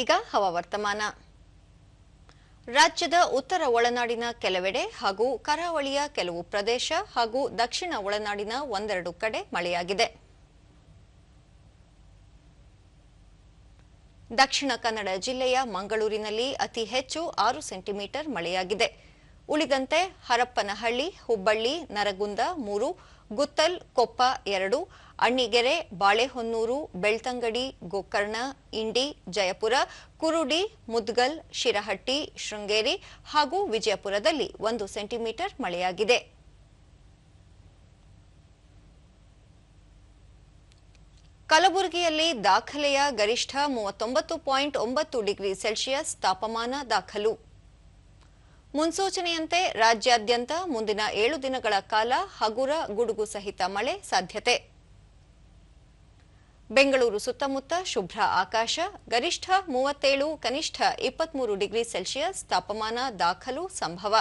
ಈಗ ಹವಾವರ್ತಮಾನ. ರಾಜ್ಯದ ಉತ್ತರ ಒಳನಾಡಿನ ಕೆಲವೆಡೆ ಹಾಗೂ ಕರಾವಳಿಯ ಕೆಲವು ಪ್ರದೇಶ ಹಾಗೂ ದಕ್ಷಿಣ ಒಳನಾಡಿನ ಒಂದೆರಡು ಕಡೆ ಮಳೆಯಾಗಿದೆ. ದಕ್ಷಿಣ ಕನ್ನಡ ಜಿಲ್ಲೆಯ ಮಂಗಳೂರಿನಲ್ಲಿ ಅತಿ ಹೆಚ್ಚು 6 ಸೆಂಟಿಮೀಟರ್ ಮಳೆಯಾಗಿದೆ. ಉಳಿದಂತೆ ಹರಪ್ಪನಹಳ್ಳಿ, ಹುಬ್ಬಳ್ಳಿ, ನರಗುಂದ 3, ಗುತ್ತಲ್, ಕೊಪ್ಪ 2, ಅಣ್ಣಿಗೆರೆ, ಬಾಳೆಹೊನ್ನೂರು, ಬೆಳ್ತಂಗಡಿ, ಗೋಕರ್ಣ, ಇಂಡಿ, ಜಯಪುರ, ಕುರುಡಿ, ಮುದ್ಗಲ್, ಶಿರಹಟ್ಟಿ, ಶೃಂಗೇರಿ ಹಾಗೂ ವಿಜಯಪುರದಲ್ಲಿ 1 ಸೆಂಟಿಮೀಟರ್ ಮಳೆಯಾಗಿದೆ. ಕಲಬುರಗಿಯಲ್ಲಿ ದಾಖಲೆಯ ಗರಿಷ್ಠ 39.9 ಡಿಗ್ರಿ ಸೆಲ್ಸಿಯಸ್ ತಾಪಮಾನ ದಾಖಲು. ಮುನ್ಸೂಚನೆಯಂತೆ ರಾಜ್ಯಾದ್ಯಂತ ಮುಂದಿನ 7 ದಿನಗಳ ಕಾಲ ಹಗುರ ಗುಡುಗು ಸಹಿತ ಮಳೆ ಸಾಧ್ಯತೆ. ಬೆಂಗಳೂರು ಸುತ್ತಮುತ್ತ ಶುಭ್ರ ಆಕಾಶ, ಗರಿಷ್ಠ 37, ಕನಿಷ್ಠ 23 ಡಿಗ್ರಿ ಸೆಲ್ಸಿಯಸ್ ತಾಪಮಾನ ದಾಖಲು ಸಂಭವ.